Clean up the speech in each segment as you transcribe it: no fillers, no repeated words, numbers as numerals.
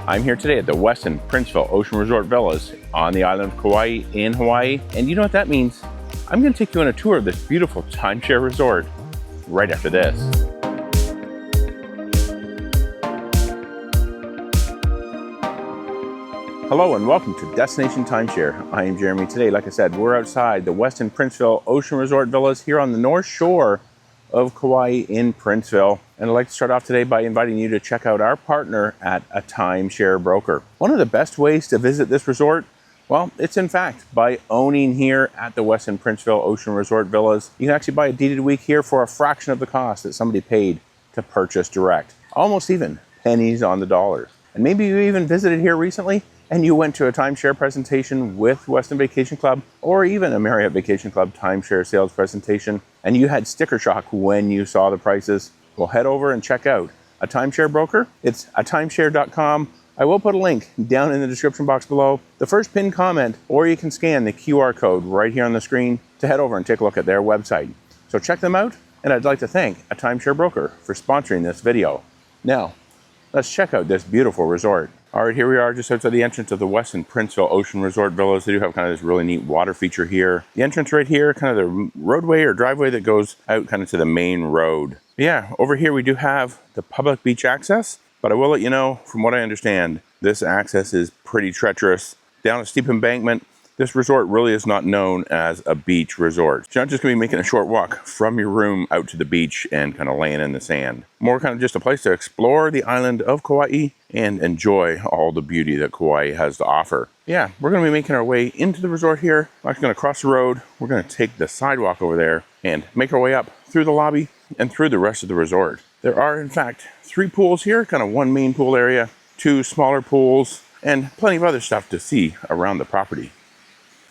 I'm here today at the Westin Princeville Ocean Resort Villas on the island of Kauai in Hawaii. And you know what that means? I'm going to take you on a tour of this beautiful timeshare resort right after this. Hello and welcome to Destination Timeshare. I am Jeremy. Today, like I said, we're outside the Westin Princeville Ocean Resort Villas here on the north shore of Kauai in Princeville. And I'd like to start off today by inviting you to check out our partner at a timeshare broker. One of the best ways to visit this resort, well, it's in fact by owning here at the Westin Princeville Ocean Resort Villas. You can actually buy a deeded week here for a fraction of the cost that somebody paid to purchase direct. Almost even pennies on the dollar. And maybe you even visited here recently and you went to a timeshare presentation with Westin Vacation Club or even a Marriott Vacation Club timeshare sales presentation, and you had sticker shock when you saw the prices. Well, head over and check out a timeshare broker. It's timeshare.com. I will put a link down in the description box below, the first pinned comment, or you can scan the QR code right here on the screen to head over and take a look at their website. So check them out, and I'd like to thank a timeshare broker for sponsoring this video. Now, let's check out this beautiful resort. All right, here we are just outside the entrance of the Westin Princeville Ocean Resort Villas. They do have kind of this really neat water feature here. The entrance right here, kind of the roadway or driveway that goes out kind of to the main road. Yeah, over here we do have the public beach access, but I will let you know, from what I understand, this access is pretty treacherous. Down a steep embankment, this resort really is not known as a beach resort. You're not just gonna be making a short walk from your room out to the beach and kind of laying in the sand. More kind of just a place to explore the island of Kauai and enjoy all the beauty that Kauai has to offer. Yeah, we're gonna be making our way into the resort here. We're actually gonna cross the road. We're gonna take the sidewalk over there and make our way up through the lobby and through the rest of the resort. There are, in fact, 3 pools here, kind of one main pool area, 2 smaller pools, and plenty of other stuff to see around the property.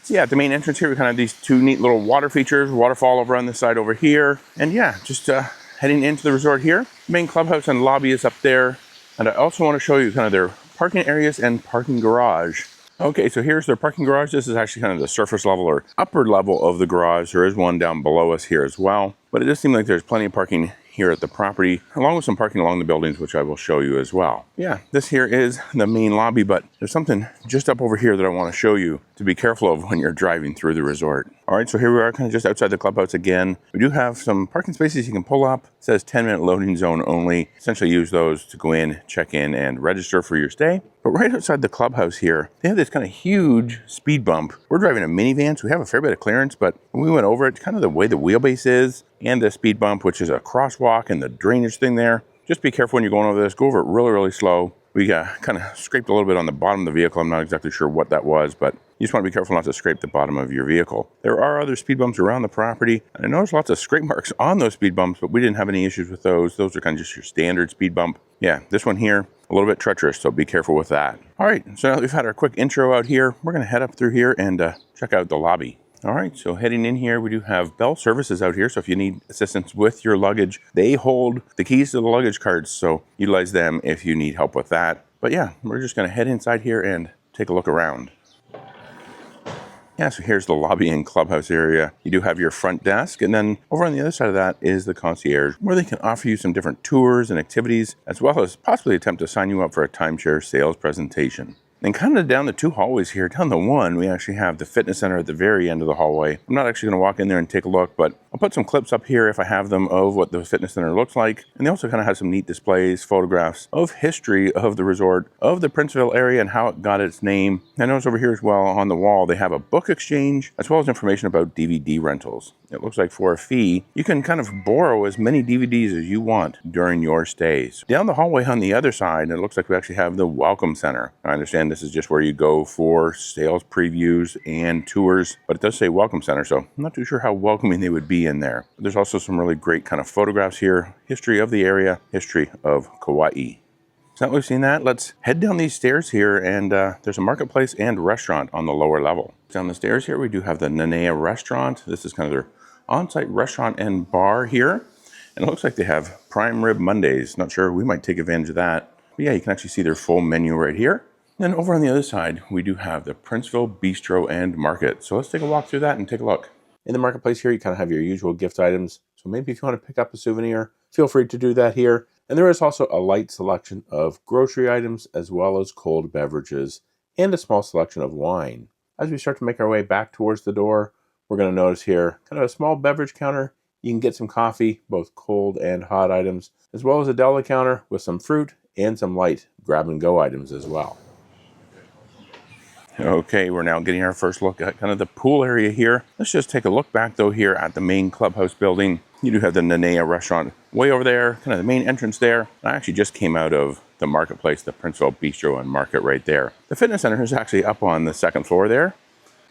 So yeah, at the main entrance here, we kind of have these 2 neat little water features, waterfall over on this side over here. And yeah, just heading into the resort here. Main clubhouse and lobby is up there. And I also want to show you kind of their parking areas and parking garage. Okay, so here's their parking garage. This is actually kind of the surface level or upper level of the garage. There is one down below us here as well. But it does seem like there's plenty of parking here at the property, along with some parking along the buildings, which I will show you as well. Yeah, this here is the main lobby, but there's something just up over here that I want to show you to be careful of when you're driving through the resort. All right, so here we are kind of just outside the clubhouse again. We do have some parking spaces you can pull up. It says 10-minute loading zone only. Essentially use those to go in, check in, and register for your stay. But right outside the clubhouse here, they have this kind of huge speed bump. We're driving a minivan, so we have a fair bit of clearance, but when we went over it, kind of the way the wheelbase is and the speed bump, which is a crosswalk and the drainage thing there. Just be careful when you're going over this. Go over it really, really slow. We kind of scraped a little bit on the bottom of the vehicle. I'm not exactly sure what that was, but you just want to be careful not to scrape the bottom of your vehicle. There are other speed bumps around the property. And I noticed lots of scrape marks on those speed bumps, but we didn't have any issues with those. Those are kind of just your standard speed bump. Yeah, this one here, a little bit treacherous, so be careful with that. All right, so now that we've had our quick intro out here, we're going to head up through here and check out the lobby. All right, so heading in here, we do have Bell Services out here. So if you need assistance with your luggage, they hold the keys to the luggage carts. So utilize them if you need help with that. But yeah, we're just gonna head inside here and take a look around. Yeah, so here's the lobby and clubhouse area. You do have your front desk, and then over on the other side of that is the concierge, where they can offer you some different tours and activities, as well as possibly attempt to sign you up for a timeshare sales presentation. And kind of down the 2 hallways here, down the one, we actually have the fitness center at the very end of the hallway. I'm not actually going to walk in there and take a look, but I'll put some clips up here if I have them of what the fitness center looks like. And they also kind of have some neat displays, photographs of history of the resort, of the Princeville area and how it got its name. I notice over here as well on the wall, they have a book exchange, as well as information about DVD rentals. It looks like for a fee, you can kind of borrow as many DVDs as you want during your stays. Down the hallway on the other side, it looks like we actually have the Welcome Center. I understand this is just where you go for sales previews and tours, but it does say Welcome Center, so I'm not too sure how welcoming they would be in there. But there's also some really great kind of photographs here, history of the area, history of Kauai. So now that we've seen that, let's head down these stairs here, and there's a marketplace and restaurant on the lower level. Down the stairs here, we do have the Nanea restaurant. This is kind of their on-site restaurant and bar here. And it looks like they have prime rib Mondays. Not sure, we might take advantage of that. But yeah, you can actually see their full menu right here. Then over on the other side, we do have the Princeville Bistro and Market. So let's take a walk through that and take a look. In the marketplace here, you kind of have your usual gift items. So maybe if you want to pick up a souvenir, feel free to do that here. And there is also a light selection of grocery items as well as cold beverages and a small selection of wine. As we start to make our way back towards the door, we're going to notice here kind of a small beverage counter. You can get some coffee, both cold and hot items, as well as a deli counter with some fruit and some light grab-and-go items as well. Okay, we're now getting our first look at kind of the pool area here. Let's just take a look back though here at the main clubhouse building. You do have the Nanea restaurant way over there, kind of the main entrance there. I actually just came out of the marketplace, the Princeville Bistro and Market right there. The fitness center is actually up on the second floor there.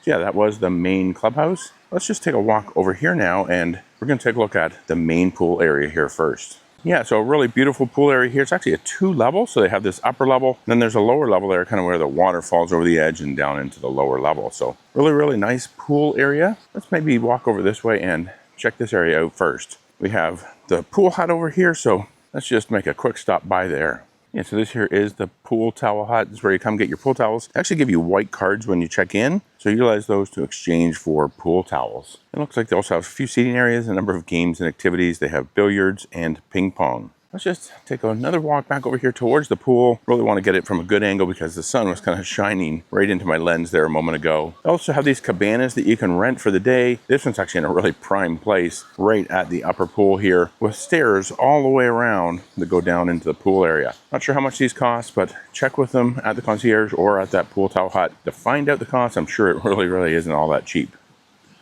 So yeah, that was the main clubhouse. Let's just take a walk over here now, and we're going to take a look at the main pool area here first. Yeah, so a really beautiful pool area here. It's actually a 2-level, so they have this upper level, and then there's a lower level there, kind of where the water falls over the edge and down into the lower level. So really, really nice pool area. Let's maybe walk over this way and check this area out first. We have the pool hut over here, so let's just make a quick stop by there. Yeah, so this here is the pool towel hut. This is where you come get your pool towels. They actually give you white cards when you check in, so utilize those to exchange for pool towels. It looks like they also have a few seating areas, a number of games and activities. They have billiards and ping pong. Let's just take another walk back over here towards the pool. Really want to get it from a good angle because the sun was kind of shining right into my lens there a moment ago. They also have these cabanas that you can rent for the day. This one's actually in a really prime place right at the upper pool here with stairs all the way around that go down into the pool area. Not sure how much these cost, but check with them at the concierge or at that pool towel hut to find out the cost. I'm sure it really isn't all that cheap.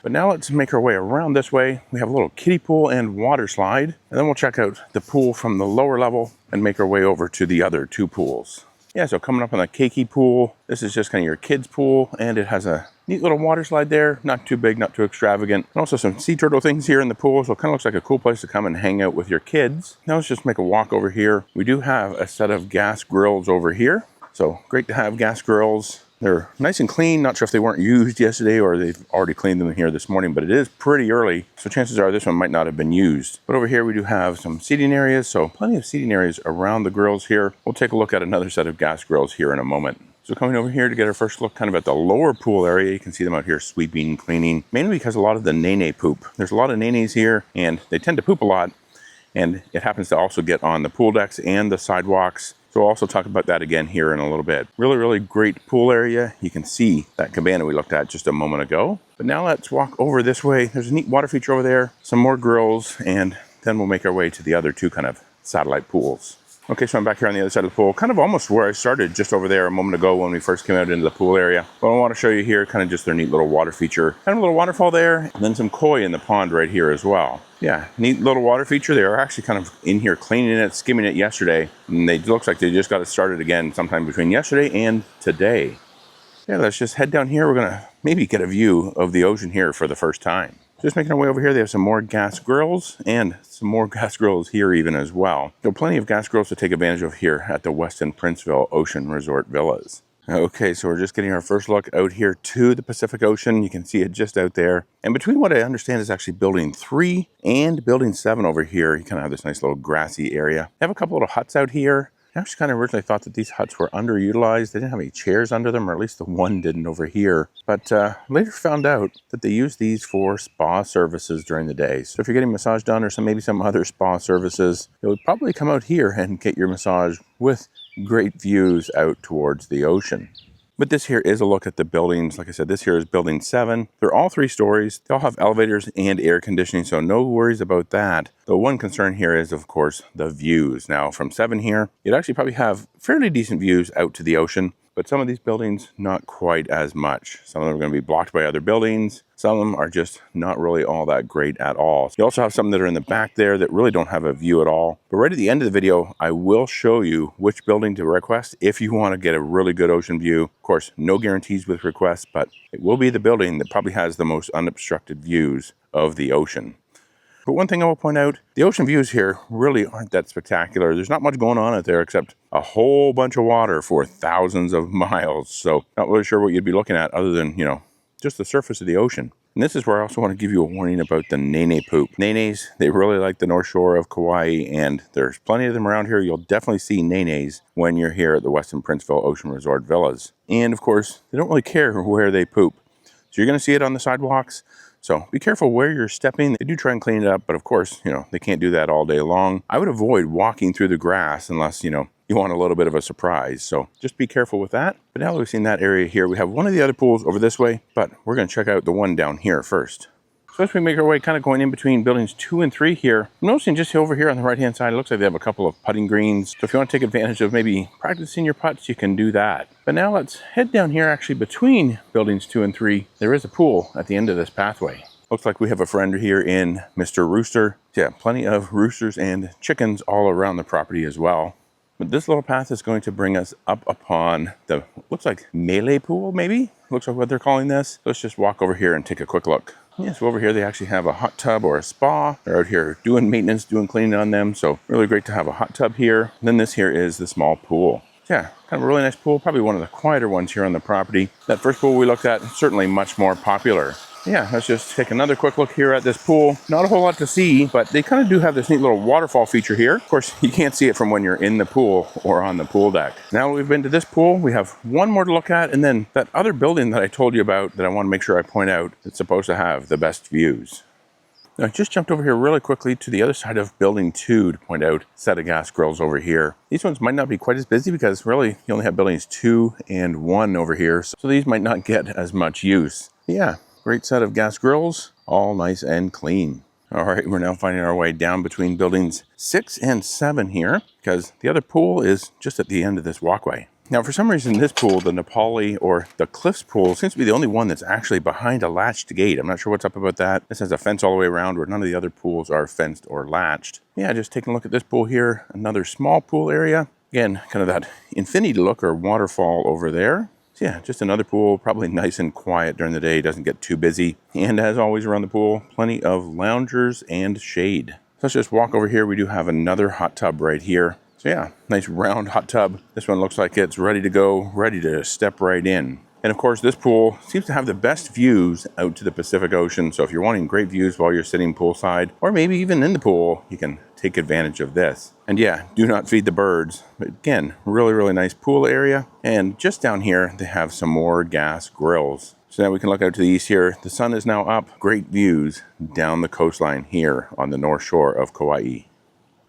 But now let's make our way around this way. We have a little kiddie pool and water slide, and then we'll check out the pool from the lower level and make our way over to the other 2 pools. Yeah, so coming up on the keiki pool, this is just kind of your kids pool, and it has a neat little water slide there. Not too big, not too extravagant. And also some sea turtle things here in the pool, so it kind of looks like a cool place to come and hang out with your kids. Now let's just make a walk over here. We do have a set of gas grills over here, so great to have gas grills. They're nice and clean. Not sure if they weren't used yesterday or they've already cleaned them here this morning, but it is pretty early, so chances are this one might not have been used. But over here we do have some seating areas, so plenty of seating areas around the grills here. We'll take a look at another set of gas grills here in a moment. So coming over here to get our first look kind of at the lower pool area, you can see them out here sweeping, cleaning, mainly because a lot of the nene poop. There's a lot of nenes here and they tend to poop a lot, and it happens to also get on the pool decks and the sidewalks. So we'll also talk about that again here in a little bit. Really great pool area. You can see that cabana we looked at just a moment ago. But now let's walk over this way. There's a neat water feature over there, some more grills, and then we'll make our way to the other 2 kind of satellite pools. Okay, so I'm back here on the other side of the pool, kind of almost where I started just over there a moment ago when we first came out into the pool area. But I want to show you here kind of just their neat little water feature. Kind of a little waterfall there, and then some koi in the pond right here as well. Yeah, neat little water feature. They are actually kind of in here cleaning it, skimming it yesterday. And it looks like they just got it started again sometime between yesterday and today. Yeah, let's just head down here. We're going to maybe get a view of the ocean here for the first time. Just making our way over here, they have some more gas grills and some more gas grills here even as well. So plenty of gas grills to take advantage of here at the Westin Princeville Ocean Resort Villas. Okay, so we're just getting our first look out here to the Pacific Ocean. You can see it just out there. And between what I understand is actually building 3 and building 7 over here, you kind of have this nice little grassy area. They have a couple little huts out here. I actually kind of originally thought that these huts were underutilized. They didn't have any chairs under them, or at least the one didn't over here. But later found out that they use these for spa services during the day. So if you're getting a massage done or maybe some other spa services, you would probably come out here and get your massage with great views out towards the ocean. But this here is a look at the buildings. Like I said, this here is building 7. They're all 3 stories. They all have elevators and air conditioning, so no worries about that. The one concern here is, of course, the views. Now, from 7 here, you'd actually probably have fairly decent views out to the ocean, but some of these buildings, not quite as much. Some of them are going to be blocked by other buildings. Some of them are just not really all that great at all. You also have some that are in the back there that really don't have a view at all. But right at the end of the video, I will show you which building to request if you want to get a really good ocean view. Of course, no guarantees with requests, but it will be the building that probably has the most unobstructed views of the ocean. But one thing I will point out, the ocean views here really aren't that spectacular. There's not much going on out there except a whole bunch of water for thousands of miles. So not really sure what you'd be looking at other than, just the surface of the ocean. And this is where I also want to give you a warning about the nene poop. Nenes, they really like the North Shore of Kauai, and there's plenty of them around here. You'll definitely see nenes when you're here at the Westin Princeville Ocean Resort Villas. And of course, they don't really care where they poop. So you're going to see it on the sidewalks. So be careful where you're stepping. They do try and clean it up, but of course, they can't do that all day long. I would avoid walking through the grass unless, you want a little bit of a surprise. So just be careful with that. But now that we've seen that area here, we have one of the other pools over this way, but we're going to check out the one down here first. So as we make our way kind of going in between buildings 2 and 3 here, I'm noticing just over here on the right-hand side, it looks like they have a couple of putting greens. So if you want to take advantage of maybe practicing your putts, you can do that. But now let's head down here actually between buildings 2 and 3. There is a pool at the end of this pathway. Looks like we have a friend here in Mr. Rooster. Yeah, plenty of roosters and chickens all around the property as well. But this little path is going to bring us up upon the, looks like melee pool maybe? Looks like what they're calling this. Let's just walk over here and take a quick look. Yeah, so over here they actually have a hot tub or a spa. They're out here doing maintenance, doing cleaning on them. So really great to have a hot tub here. And then this here is the small pool. Yeah, kind of a really nice pool. Probably one of the quieter ones here on the property. That first pool we looked at, certainly much more popular. Yeah, let's just take another quick look here at this pool. Not a whole lot to see, but they kind of do have this neat little waterfall feature here. Of course, you can't see it from when you're in the pool or on the pool deck. Now that we've been to this pool, we have one more to look at, and then that other building that I told you about that I want to make sure I point out that's supposed to have the best views. Now, I just jumped over here really quickly to the other side of building 2 to point out a set of gas grills over here. These ones might not be quite as busy because really you only have buildings 2 and 1 over here. So these might not get as much use. Yeah. Great set of gas grills, all nice and clean. All right, we're now finding our way down between buildings 6 and 7 here because the other pool is just at the end of this walkway. Now, for some reason, this pool, the Nepali or the Cliffs pool, seems to be the only one that's actually behind a latched gate. I'm not sure what's up about that. This has a fence all the way around where none of the other pools are fenced or latched. Yeah, just taking a look at this pool here, another small pool area. Again, kind of that infinity look or waterfall over there. Yeah, just another pool, probably nice and quiet during the day, doesn't get too busy. And as always around the pool, plenty of loungers and shade. So let's just walk over here. We do have another hot tub right here. So yeah, nice round hot tub. This one looks like it's ready to go, ready to step right in. And of course, this pool seems to have the best views out to the Pacific Ocean. So if you're wanting great views while you're sitting poolside, or maybe even in the pool, you can take advantage of this. And yeah, do not feed the birds. But again, really, really nice pool area. And just down here, they have some more gas grills. So now we can look out to the east here. The sun is now up. Great views down the coastline here on the north shore of Kauai.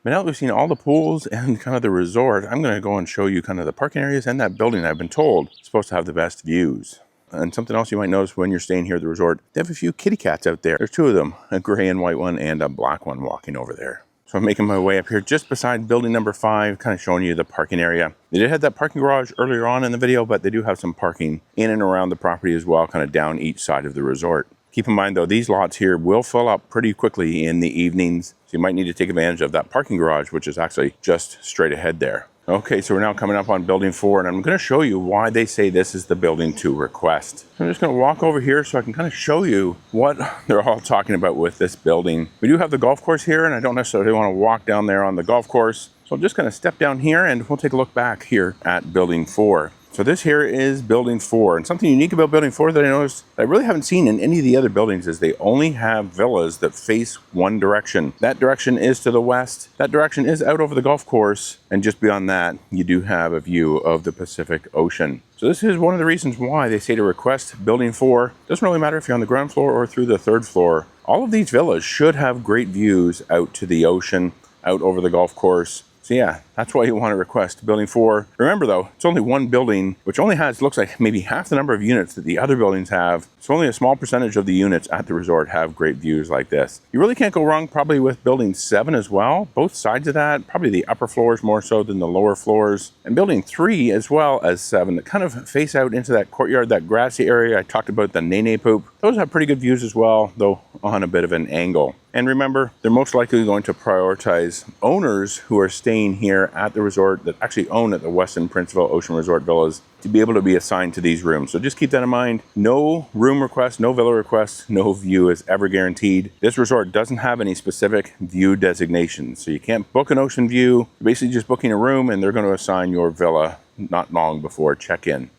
But now that we've seen all the pools and kind of the resort, I'm going to go and show you kind of the parking areas and that building I've been told is supposed to have the best views. And something else you might notice when you're staying here at the resort, they have a few kitty cats out there. There's 2 of them, a gray and white one and a black one walking over there. So I'm making my way up here just beside building number 5, kind of showing you the parking area. They did have that parking garage earlier on in the video, but they do have some parking in and around the property as well, kind of down each side of the resort. Keep in mind though, these lots here will fill up pretty quickly in the evenings. So you might need to take advantage of that parking garage, which is actually just straight ahead there. Okay, so we're now coming up on building 4, and I'm going to show you why they say this is the building to request. I'm just going to walk over here so I can kind of show you what they're all talking about with this building. We do have the golf course here, and I don't necessarily want to walk down there on the golf course. So I'm just going to step down here and we'll take a look back here at building 4. So this here is building 4, and something unique about building 4 that I noticed that I really haven't seen in any of the other buildings is they only have villas that face one direction. That direction is to the west. That direction is out over the golf course, and just beyond that, you do have a view of the Pacific Ocean. So this is one of the reasons why they say to request building 4. Doesn't really matter if you're on the ground floor or through the 3rd floor. All of these villas should have great views out to the ocean, out over the golf course. So yeah, that's why you want to request building 4. Remember though, it's only one building, which only has, looks like maybe half the number of units that the other buildings have. So only a small percentage of the units at the resort have great views like this. You really can't go wrong probably with building 7 as well. Both sides of that, probably the upper floors more so than the lower floors. And building 3 as well as 7 that kind of face out into that courtyard, that grassy area. I talked about the nene poop. Those have pretty good views as well, though on a bit of an angle. And remember, they're most likely going to prioritize owners who are staying here at the resort that actually own at the Westin Princeville Ocean Resort Villas to be able to be assigned to these rooms. So just keep that in mind. No room request, no villa request, no view is ever guaranteed. This resort doesn't have any specific view designations. So you can't book an ocean view. You're basically just booking a room and they're going to assign your villa not long before check-in.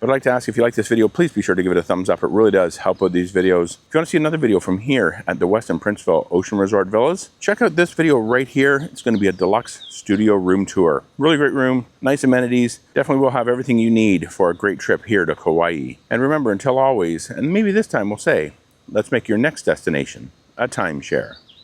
I'd like to ask, if you like this video, please be sure to give it a thumbs up. It really does help with these videos. If you want to see another video from here at the Westin Princeville Ocean Resort Villas, check out this video right here. It's going to be a deluxe studio room tour. Really great room, nice amenities. Definitely will have everything you need for a great trip here to Kauai. And remember, until always, and maybe this time we'll say, let's make your next destination a timeshare.